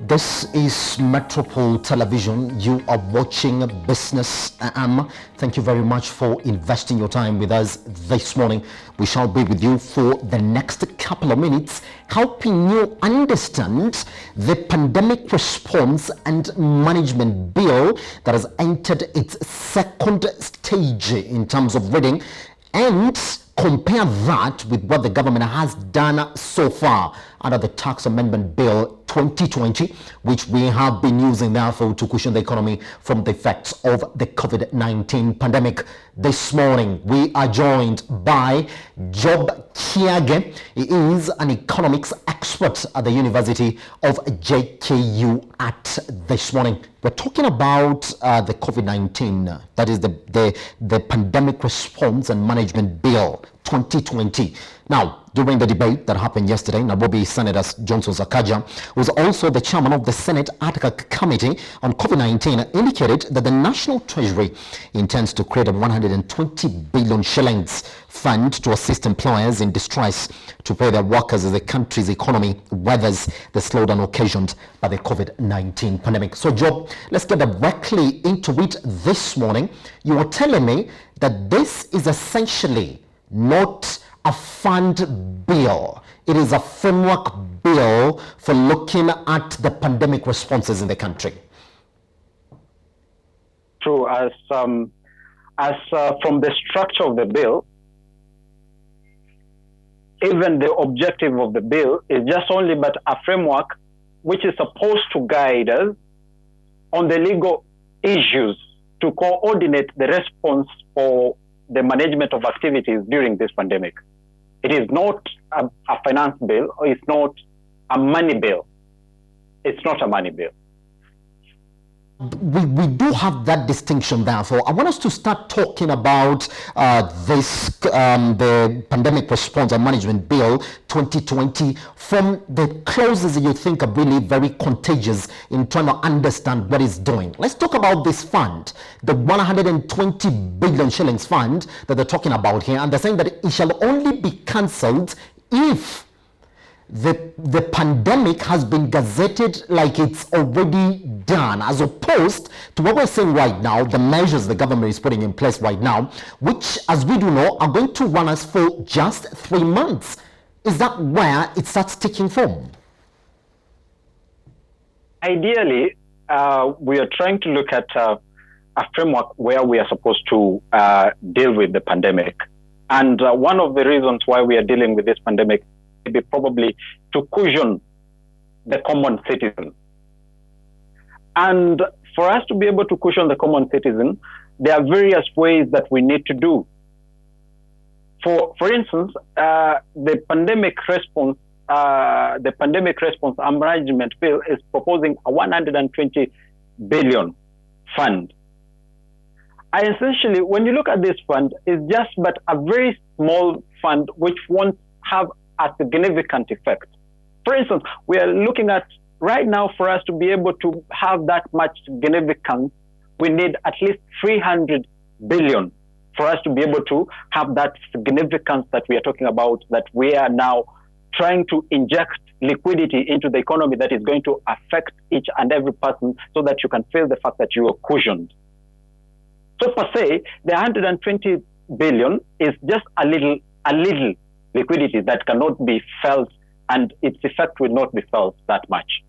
This is Metropole Television. You are watching Business AM. Thank you very much for investing your time with us this morning. We shall be with you for the next couple of minutes, helping you understand the pandemic response and management bill that has entered its second stage in terms of reading, and compare that with what the government has done so far under the Tax Amendment Bill 2020, which we have been using therefore to cushion the economy from the effects of the COVID-19 pandemic. This morning, we are joined by Job Kiage. He is an economics expert at the University of JKU at this morning. We're talking about the COVID-19, that is the Pandemic Response and Management Bill 2020. Now, during the debate that happened yesterday, Nairobi Senator Johnson Sakaja, who is also the chairman of the Senate ADCA Committee on COVID-19, indicated that the National Treasury intends to create a 120 billion shillings fund to assist employers in distress to pay their workers as the country's economy weathers the slowdown occasioned by the COVID-19 pandemic. So, Job, let's get directly into it this morning. You were telling me that this is essentially not a fund bill. It is a framework bill for looking at the pandemic responses in the country. True, as from the structure of the bill, even the objective of the bill is just only but a framework which is supposed to guide us on the legal issues to coordinate the response for the management of activities during this pandemic. It is not a finance bill, or it's not a money bill. It's not a money bill. We do have that distinction, therefore. I want us to start talking about the Pandemic Response and Management Bill 2020 from the clauses that you think are really very contagious in trying to understand what it's doing. Let's talk about this fund, the 120 billion shillings fund that they're talking about here, and they're saying that it shall only be cancelled if the pandemic has been gazetted like it's already done, as opposed to what we're saying right now, the measures the government is putting in place right now, which, as we do know, are going to run us for just 3 months. Is that where it starts taking form? Ideally, we are trying to look at a framework where we are supposed to deal with the pandemic. And one of the reasons why we are dealing with this pandemic be probably to cushion the common citizen. And for us to be able to cushion the common citizen, there are various ways that we need to do. For instance, the pandemic response and management bill is proposing a 120 billion fund. And essentially, when you look at this fund, it's just but a very small fund which won't have a significant effect. For instance, we are looking at right now, for us to be able to have that much significance, we need at least 300 billion for us to be able to have that significance that we are talking about, that we are now trying to inject liquidity into the economy that is going to affect each and every person so that you can feel the fact that you are cushioned. So per se, the 120 billion is just a little liquidity that cannot be felt, and its effect will not be felt that much.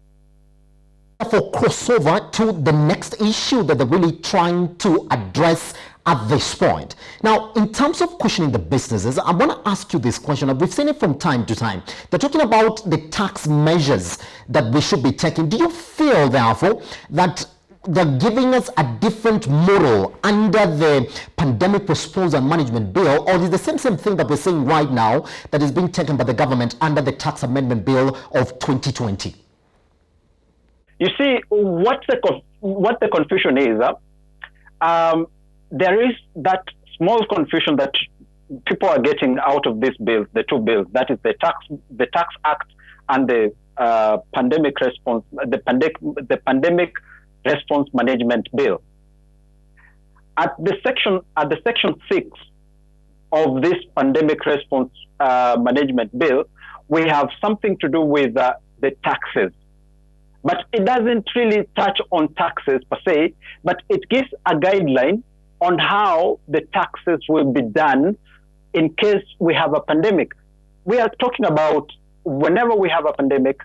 For crossover to the next issue that they're really trying to address at this point. Now, in terms of cushioning the businesses, I want to ask you this question. We've seen it from time to time. They're talking about the tax measures that we should be taking. Do you feel, therefore, that they're giving us a different model under the Pandemic Response and Management Bill, or is the same thing that we're seeing right now that is being taken by the government under the Tax Amendment Bill of 2020? You see, what the confusion is, there is that small confusion that people are getting out of this bill, the two bills, that is the Tax Act and the Pandemic Response, the Pandemic Response Management Bill. At the section 6 of this Pandemic Response Management Bill, we have something to do with the taxes. but it doesn't really touch on taxes per se, but it gives a guideline on how the taxes will be done in case we have a pandemic. We are talking about whenever we have a pandemic,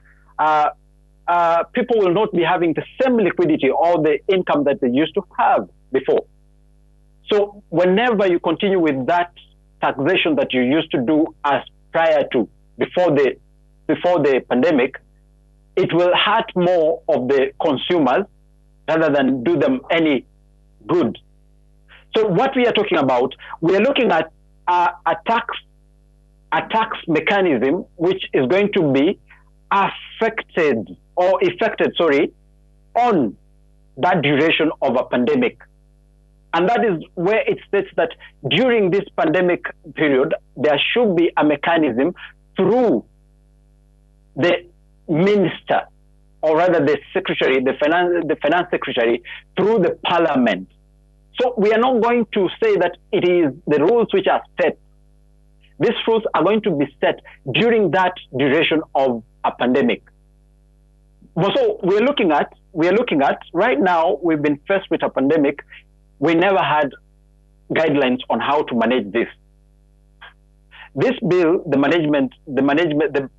people will not be having the same liquidity or the income that they used to have before. So whenever you continue with that taxation that you used to do as prior to, before the pandemic, it will hurt more of the consumers rather than do them any good. So what we are talking about, we are looking at a tax mechanism which is going to be affected on that duration of a pandemic. And that is where it states that during this pandemic period, there should be a mechanism through the minister, or rather the secretary, the finance secretary, through the parliament. So we are not going to say that it is the rules which are set. These rules are going to be set during that duration of a pandemic. So we are looking at right now, we've been faced with a pandemic. We never had guidelines on how to manage this. This bill, the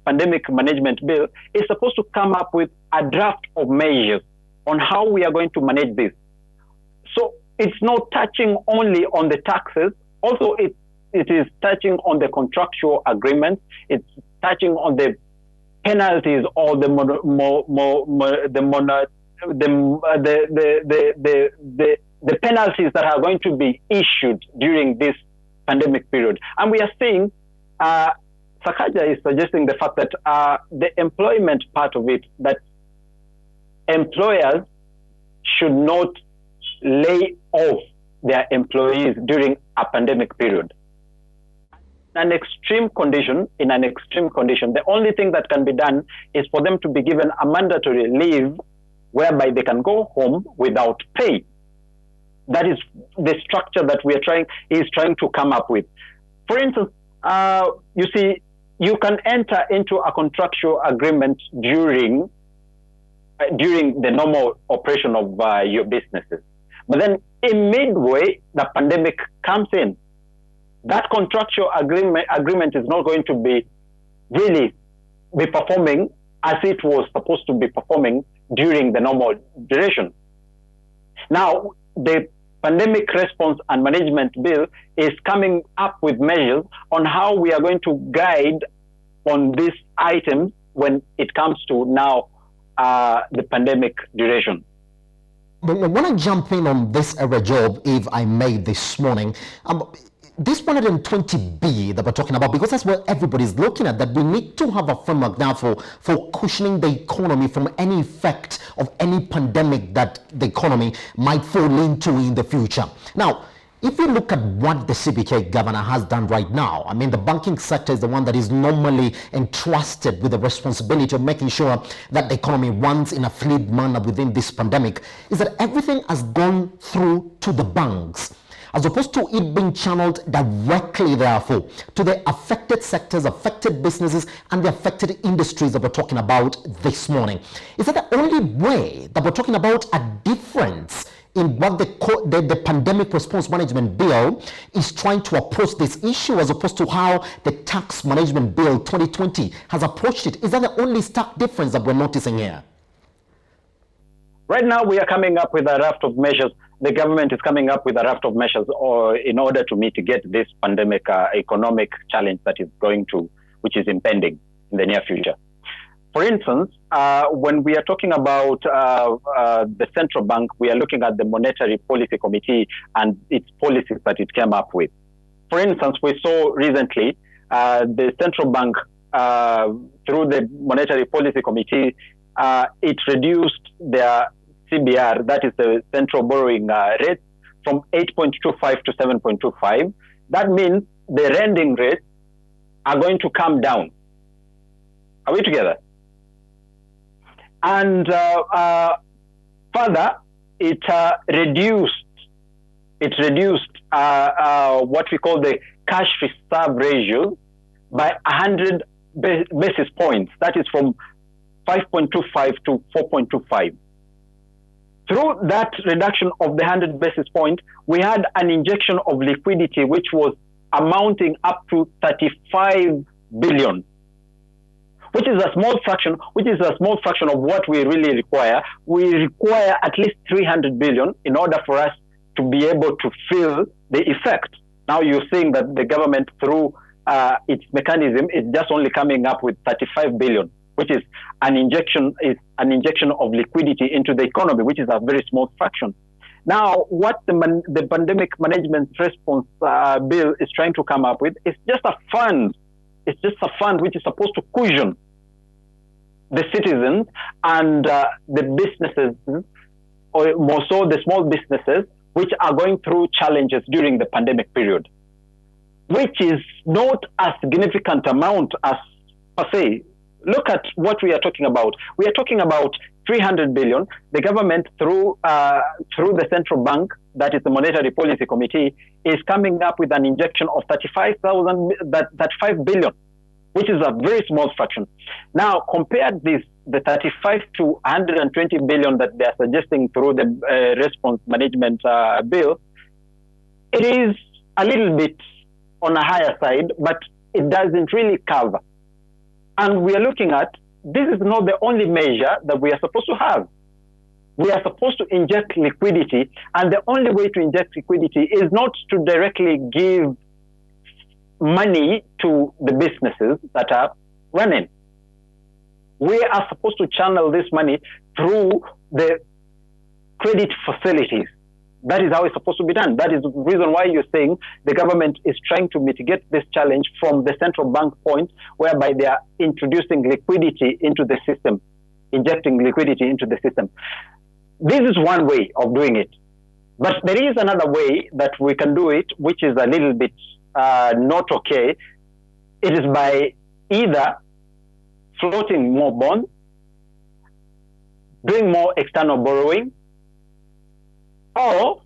pandemic management bill, is supposed to come up with a draft of measures on how we are going to manage this. So it's not touching only on the taxes. Also, it is touching on the contractual agreements. It's touching on the penalties or the penalties that are going to be issued during this pandemic period. And we are seeing, Sakaja is suggesting the fact that the employment part of it, that employers should not lay off their employees during a pandemic period. In an extreme condition, the only thing that can be done is for them to be given a mandatory leave whereby they can go home without pay. That is the structure that we are trying to come up with. For instance, you see, you can enter into a contractual agreement during the normal operation of your businesses. But then in midway, the pandemic comes in. That contractual agreement is not going to be really be performing as it was supposed to be performing during the normal duration. Now, the Pandemic Response and Management Bill is coming up with measures on how we are going to guide on these items when it comes to now the pandemic duration. But I want to jump in on this job, if I may, this morning. This 120B that we're talking about, because that's what everybody's looking at, that we need to have a framework now for cushioning the economy from any effect of any pandemic that the economy might fall into in the future. Now, if you look at what the CBK governor has done right now, I mean, the banking sector is the one that is normally entrusted with the responsibility of making sure that the economy runs in a fluid manner within this pandemic, is that everything has gone through to the banks, as opposed to it being channeled directly, therefore, to the affected sectors, affected businesses, and the affected industries that we're talking about this morning. Is that the only way that we're talking about a difference in what the Pandemic Response Management Bill is trying to approach this issue, as opposed to how the Tax Management Bill 2020 has approached it? Is that the only stark difference that we're noticing here? Right now, we are coming up with a raft of measures. The government is coming up with a raft of measures in order to mitigate this pandemic economic challenge which is impending in the near future. For instance, when we are talking about the central bank, we are looking at the Monetary Policy Committee and its policies that it came up with. For instance, we saw recently the central bank, through the Monetary Policy Committee, it reduced their CBR, that is the central borrowing rate, from 8.25 to 7.25. That means the lending rates are going to come down. Are we together? And further, it reduced what we call the cash reserve ratio by 100 basis points. That is from 5.25 to 4.25. Through that reduction of the 100 basis point, we had an injection of liquidity which was amounting up to 35 billion, which is a small fraction of what we really require. We require at least 300 billion in order for us to be able to feel the effect. Now you're seeing that the government, through its mechanism, is just only coming up with 35 billion, which is an injection of liquidity into the economy, which is a very small fraction. Now, what the pandemic management response bill is trying to come up with is just a fund. It's just a fund which is supposed to cushion the citizens and the businesses, or more so the small businesses, which are going through challenges during the pandemic period, which is not a significant amount as per se. Look at what we are talking about. We are talking about 300 billion. The government, through the central bank, that is the Monetary Policy Committee, is coming up with an injection of 35 billion, which is a very small fraction. Now, compare the 35 to 120 billion that they are suggesting through the response management bill. It is a little bit on a higher side, but it doesn't really cover. And we are looking at, this is not the only measure that we are supposed to have. We are supposed to inject liquidity, and the only way to inject liquidity is not to directly give money to the businesses that are running. We are supposed to channel this money through the credit facilities. That is how it's supposed to be done. That is the reason why you're saying the government is trying to mitigate this challenge from the central bank point, whereby they are introducing liquidity into the system, injecting liquidity into the system. This is one way of doing it. But there is another way that we can do it, which is a little bit not okay. It is by either floating more bonds, doing more external borrowing, or,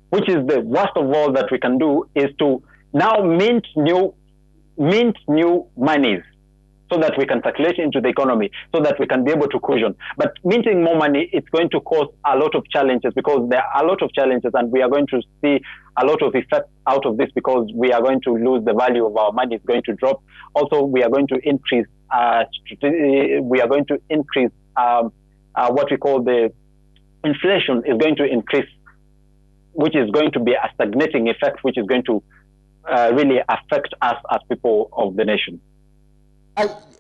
which is the worst of all that we can do, is to now mint new monies so that we can circulate into the economy, so that we can be able to cushion. But minting more money, it's going to cause a lot of challenges, because there are a lot of challenges, and we are going to see a lot of effects out of this, because we are going to lose the value of our money. It's going to drop. Also, we are going to increase what we call the inflation is going to increase, which is going to be a stagnating effect, which is going to really affect us as people of the nation.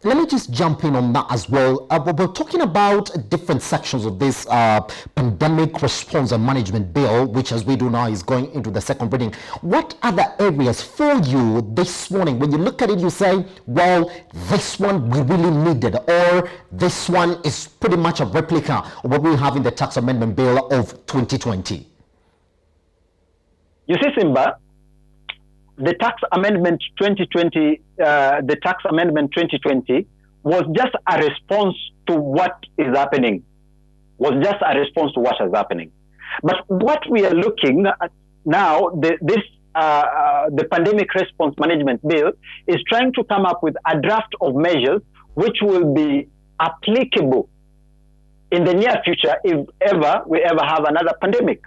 Let me just jump in on that as well. We're talking about different sections of this pandemic response and management bill, which, as we do now, is going into the second reading. What other areas for you this morning, when you look at it, you say, well, this one we really needed, or this one is pretty much a replica of what we have in the tax amendment bill of 2020? You see, Simba, the tax amendment 2020, was just a response to what is happening. But what we are looking at now, the pandemic response management bill is trying to come up with a draft of measures which will be applicable in the near future if we ever have another pandemic.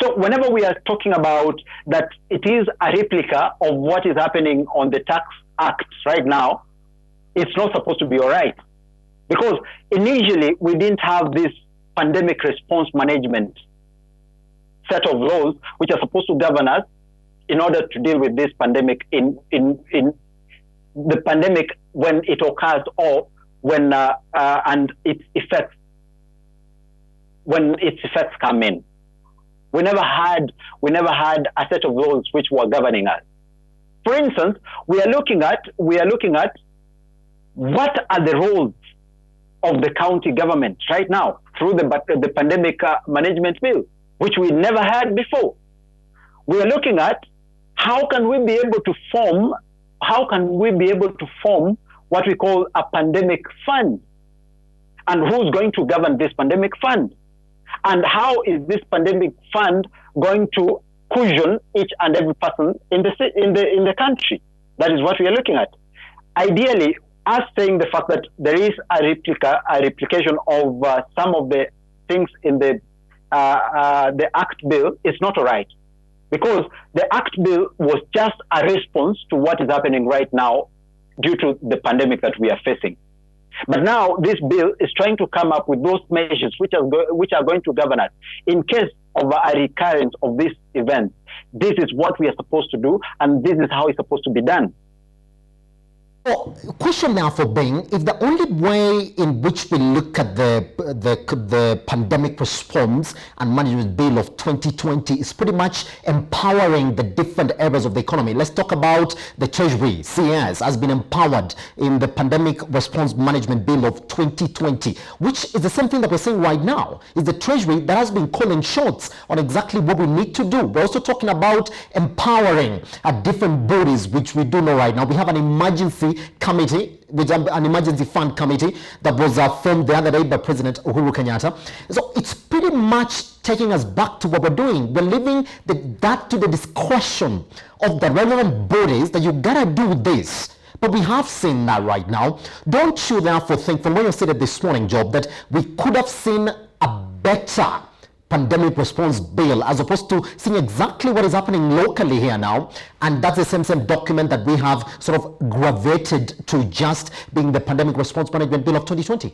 So whenever we are talking about that it is a replica of what is happening on the Tax Act right now, it's not supposed to be all right. Because initially we didn't have this pandemic response management set of laws which are supposed to govern us in order to deal with this pandemic in the pandemic when it occurs, or when and its effects come in. We never had a set of laws which were governing us. For instance, we are looking at what are the roles of the county government right now through the pandemic management bill, which we never had before. We are looking at how can we be able to form what we call a pandemic fund, and who's going to govern this pandemic fund. And how is this pandemic fund going to cushion each and every person in the country? That is what we are looking at. Ideally, us saying the fact that there is a replication of some of the things in the Act Bill is not all right, because the Act Bill was just a response to what is happening right now due to the pandemic that we are facing. But now this bill is trying to come up with those measures which are going to govern us in case of a recurrence of this event. This is what we are supposed to do, and this is how it's supposed to be done. So, question now for Bing, if the only way in which we look at the pandemic response and management bill of 2020 is pretty much empowering the different areas of the economy. Let's talk about the Treasury. CS has been empowered in the pandemic response management bill of 2020, which is the same thing that we're saying right now. It's the Treasury that has been calling shots on exactly what we need to do. We're also talking about empowering different bodies, which we do know right now. We have an emergency committee, which an emergency fund committee that was formed the other day by President Uhuru Kenyatta. So it's pretty much taking us back to what we're doing. We're leaving that to the discretion of the relevant bodies that you gotta do this. But we have seen that right now. Don't you therefore think, from what you said this morning, Job, that we could have seen a better pandemic response bill as opposed to seeing exactly what is happening locally here now, and that's the same document that we have sort of gravitated to just being the pandemic response management bill of 2020?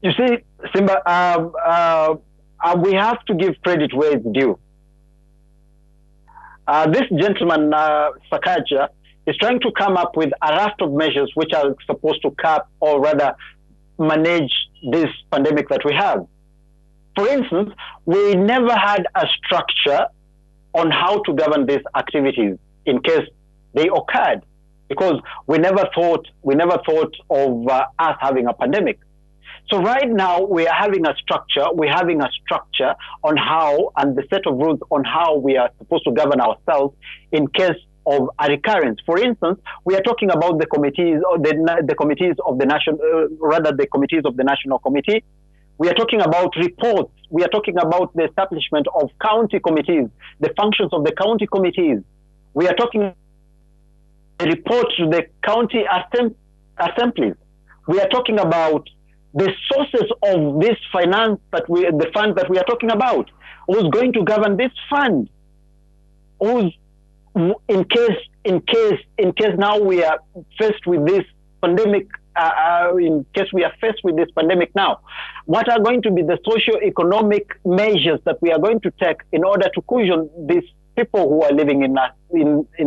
You see, Simba, we have to give credit where it's due. This gentleman, Sakaja, is trying to come up with a raft of measures which are supposed to cap, or rather manage, this pandemic that we have. For instance, we never had a structure on how to govern these activities in case they occurred, because we never thought of us having a pandemic. So right now we are having a structure. We're having a structure on how, and the set of rules on how we are supposed to govern ourselves in case of a recurrence. For instance, we are talking about the committees, or the committees of the national, the committees of the National Committee. We are talking about reports. We are talking about the establishment of county committees, the functions of the county committees. We are talking a report to the county assemblies. We are talking about the sources of this finance the fund that we are talking about. Who's going to govern this fund? Who's, in case now we are faced with this pandemic, in case we are faced with this pandemic now, what are going to be the socio-economic measures that we are going to take in order to cushion these people who are living in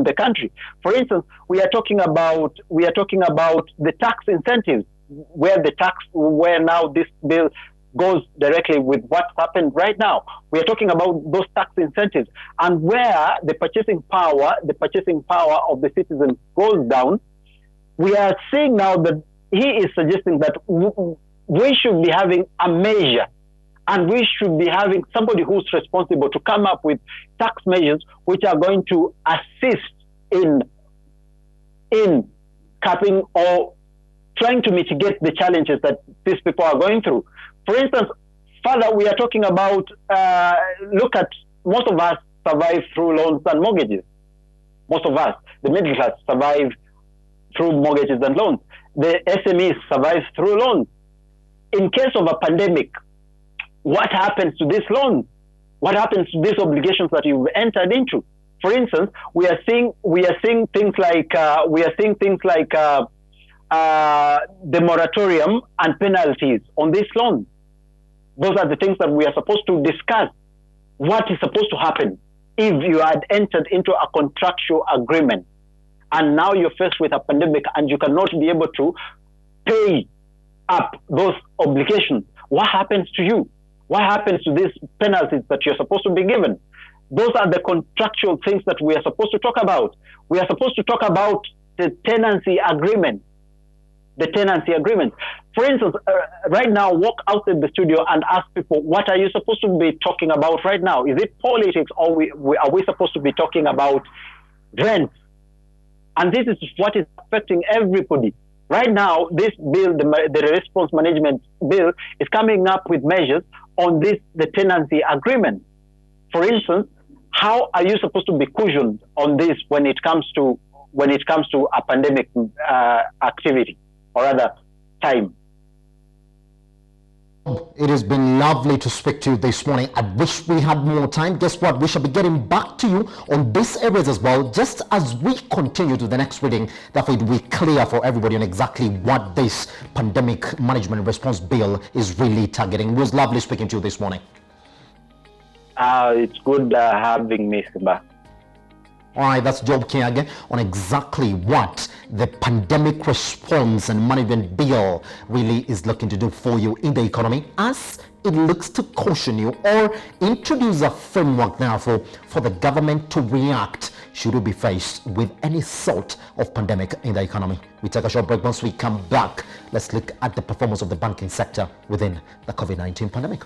the country? For instance, we are talking about the tax incentives, where now this bill goes directly with what's happened right now. We are talking about those tax incentives, and where the purchasing power of the citizens goes down. We are seeing now that he is suggesting that we should be having a measure, and we should be having somebody who's responsible to come up with tax measures which are going to assist in capping or trying to mitigate the challenges that these people are going through. For instance, further, we are talking about, look at, most of us survive through loans and mortgages. Most of us, the middle class, survive through mortgages and loans. The SMEs survive through loans. In case of a pandemic, what happens to these loans? What happens to these obligations that you've entered into? For instance, we are seeing things like the moratorium and penalties on these loans. Those are the things that we are supposed to discuss. What is supposed to happen if you had entered into a contractual agreement and now you're faced with a pandemic and you cannot be able to pay up those obligations? What happens to you? What happens to these penalties that you're supposed to be given? Those are the contractual things that we are supposed to talk about. We are supposed to talk about the tenancy agreement. The tenancy agreement. For instance, right now, walk outside the studio and ask people, what are you supposed to be talking about right now? Is it politics, or are we supposed to be talking about rent? And this is what is affecting everybody. Right now, this bill, the response management bill, is coming up with measures on the tenancy agreement. For instance, how are you supposed to be cushioned on this when it comes to when it comes to a pandemic activity, or rather time. It has been lovely to speak to you this morning. I wish we had more time. Guess what? We shall be getting back to you on these areas as well, just as we continue to the next reading. Therefore, it will be clear for everybody on exactly what this pandemic management response bill is really targeting. It was lovely speaking to you this morning. It's good having me, Simba. All right, that's Job King again on exactly what the pandemic response and management bill really is looking to do for you in the economy, as it looks to caution you or introduce a framework now for the government to react should we be faced with any sort of pandemic in the economy. We take a short break. Once we come back, let's look at the performance of the banking sector within the COVID-19 pandemic.